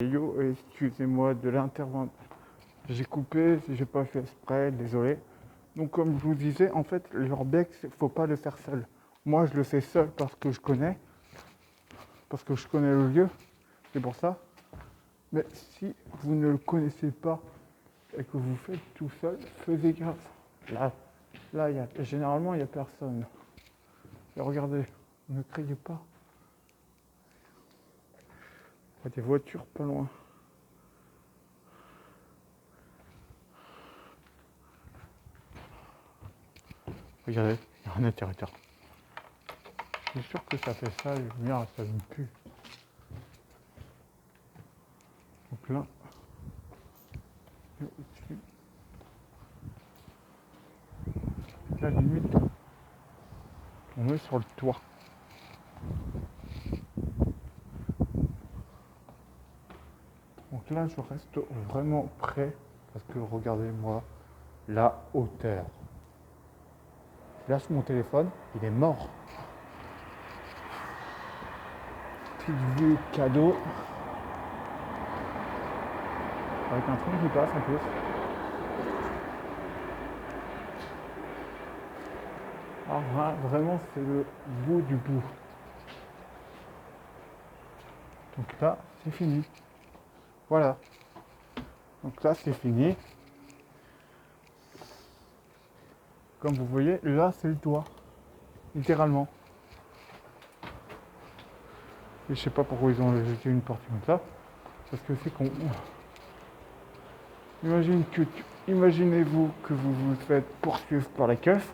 Yo, excusez-moi de l'intervention. J'ai coupé, j'ai pas fait exprès, désolé. Donc comme je vous disais, en fait, l'urbex, faut pas le faire seul. Moi, je le fais seul parce que je connais le lieu, c'est pour ça. Mais si vous ne le connaissez pas et que vous faites tout seul, faites gaffe. Là, généralement, il n'y a personne. Et regardez, ne criez pas. Il y a des voitures pas loin. Regardez, il y a un interrupteur. Je suis sûr que ça fait ça, merde, ça me pue. Donc là, au-dessus, la limite, on est sur le toit. Donc là, je reste vraiment près parce que regardez-moi la hauteur. Je lâche mon téléphone, il est mort. Petite vue cadeau. Avec un train qui passe en plus. Alors vraiment, c'est le bout du bout. Donc là, c'est fini. Voilà. Donc là, c'est fini. Comme vous voyez, là, c'est le toit. Littéralement. Et je sais pas pourquoi ils ont jeté une porte comme ça. Parce que c'est con. Imaginez-vous que vous vous faites poursuivre par la keuf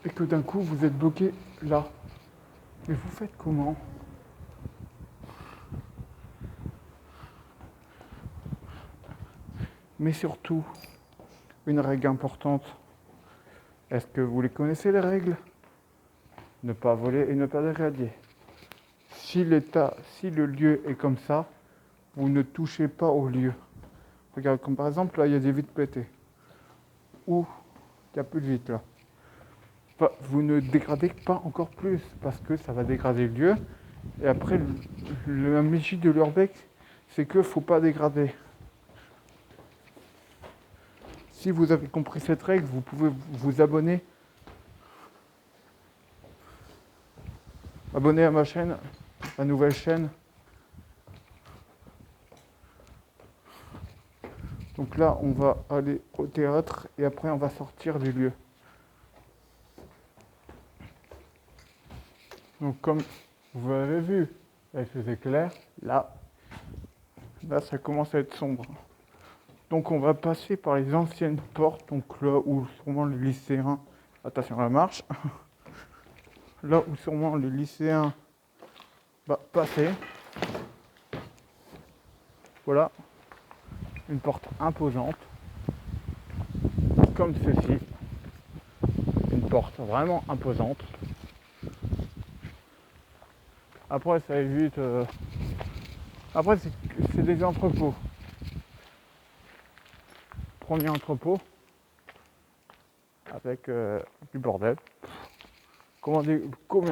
et que d'un coup vous êtes bloqué là. Mais vous faites comment? Mais surtout, une règle importante. Est-ce que vous les connaissez les règles? Ne pas voler et ne pas dégrader. Si le lieu est comme ça, vous ne touchez pas au lieu. Regarde, comme par exemple, là, il y a des vitres pétées. Ou il n'y a plus de vitres là. Enfin, vous ne dégradez pas encore plus, parce que ça va dégrader le lieu. Et après, la magie de l'urbex, c'est qu'il ne faut pas dégrader. Si vous avez compris cette règle, vous pouvez vous abonner. Abonner à ma chaîne, ma nouvelle chaîne. Donc là, on va aller au théâtre et après, on va sortir du lieu. Donc comme vous l'avez vu, elle faisait clair. Là, ça commence à être sombre. Donc on va passer par les anciennes portes, donc là où sûrement les lycéens, attention à la marche, là où sûrement les lycéens passer. Voilà, une porte imposante, comme ceci, une porte vraiment imposante. Après ça évite, après c'est des entrepôts. Premier entrepôt avec du bordel. Comment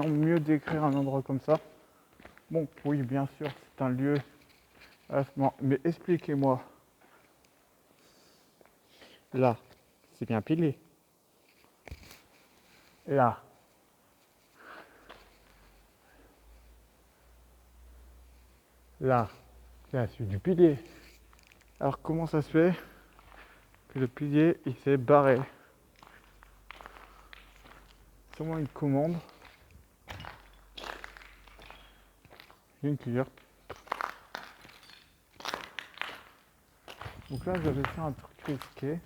mieux décrire un endroit comme ça? Bon, oui, bien sûr, c'est un lieu. Mais expliquez-moi. Là, c'est bien pilé. Là. Là, c'est du pilier. Alors comment ça se fait que le pilier il s'est barré? Sûrement une commande. Une cuillère. Donc là j'avais fait un truc risqué.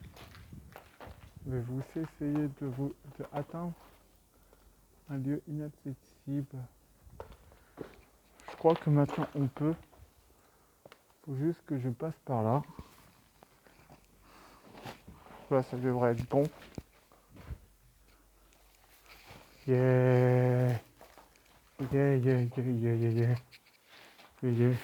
Je vais vous essayer de atteindre un lieu inaccessible. Je crois que maintenant on peut. Faut juste que je passe par là. Là ça devrait être bon. Yeah. Yeah, yeah, yeah, yeah, yeah, yeah. Yeah, yeah.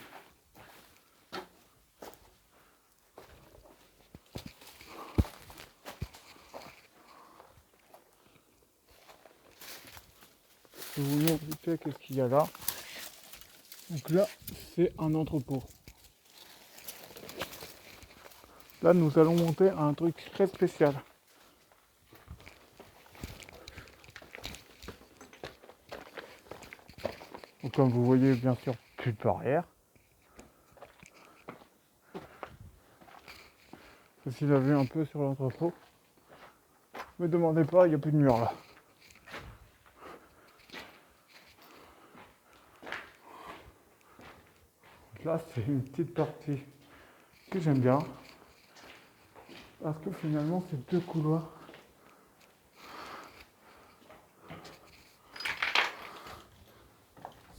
Je vais vous montrer qu'est-ce qu'il y a là. Donc là, c'est un entrepôt. Là, nous allons monter à un truc très spécial. Donc, comme vous voyez, bien sûr, plus de barrière. Si la vue un peu sur l'entrepôt. Ne me demandez pas, il n'y a plus de mur là. Là, c'est une petite partie que j'aime bien. Parce que finalement, c'est 2 couloirs.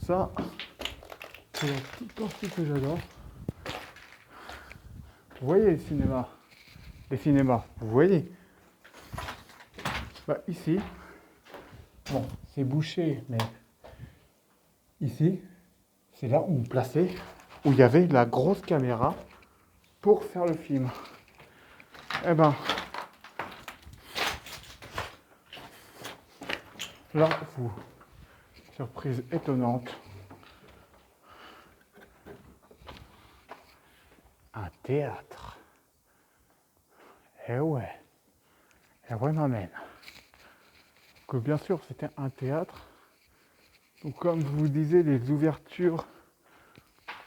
Ça, c'est la petite partie que j'adore. Vous voyez les cinémas, vous voyez. Bah ici, bon, c'est bouché, mais ici, c'est là où où il y avait la grosse caméra pour faire le film. Eh ben, là, surprise étonnante, un théâtre. Eh ouais, m'amène. Que bien sûr, c'était un théâtre. Donc, comme je vous disais, les ouvertures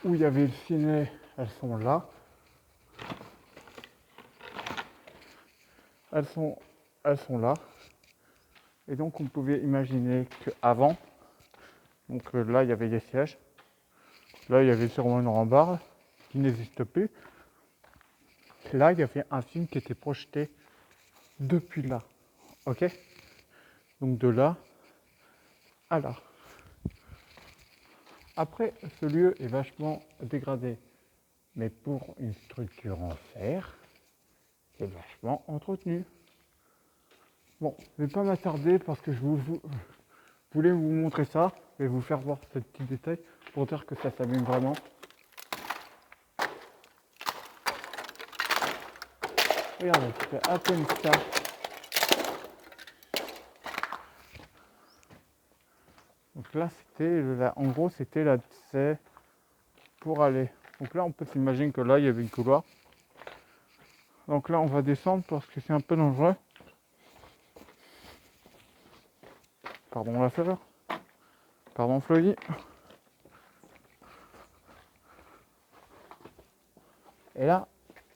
où il y avait le ciné, elles sont là. Elles sont là. Et donc, on pouvait imaginer qu'avant, donc là, il y avait des sièges. Là, il y avait sûrement une rambarde qui n'existe plus. Là, il y avait un film qui était projeté depuis là. Ok? Donc de là à là. Après, ce lieu est vachement dégradé. Mais pour une structure en fer, c'est vachement entretenu. Bon, je ne vais pas m'attarder parce que je voulais vous montrer ça et vous faire voir ce petit détail pour dire que ça s'allume vraiment. Regardez, c'est à peine ça. Donc là, en gros, c'était c'est pour aller. Donc là, on peut s'imaginer que là, il y avait une couloir. Donc là, on va descendre parce que c'est un peu dangereux. Pardon la fleur. Pardon Floyd. Et là,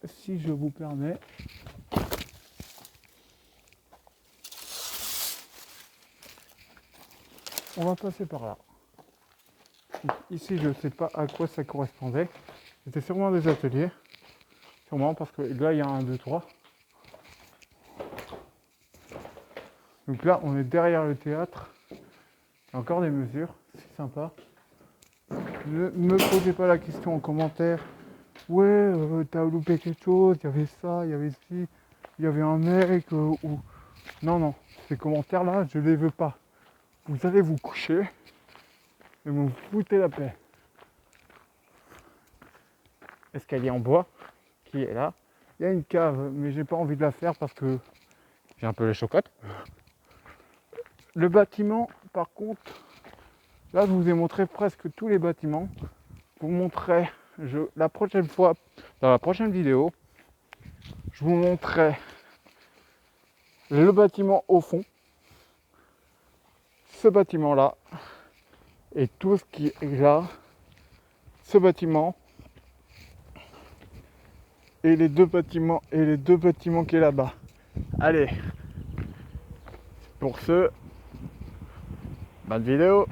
si je vous permets, on va passer par là. Ici, je ne sais pas à quoi ça correspondait. C'était sûrement des ateliers. Sûrement parce que là, il y a un, 2, 3. Donc là, on est derrière le théâtre. Il y a encore des mesures. C'est sympa. Ne me posez pas la question en commentaire. Ouais, t'as loupé quelque chose. Il y avait ça, il y avait ci. Il y avait un mec ou... Non, ces commentaires-là, je les veux pas. Vous allez vous coucher et vous foutez la paix. Escalier en bois qui est là. Il y a une cave, mais j'ai pas envie de la faire parce que j'ai un peu les chocottes. Le bâtiment, par contre, là je vous ai montré presque tous les bâtiments. Je vous montrerai la prochaine fois, dans la prochaine vidéo, je vous montrerai le bâtiment au fond, ce bâtiment là, et tout ce qui est là, ce bâtiment, et les deux bâtiments qui est là-bas. Allez, pour ce, bonne vidéo.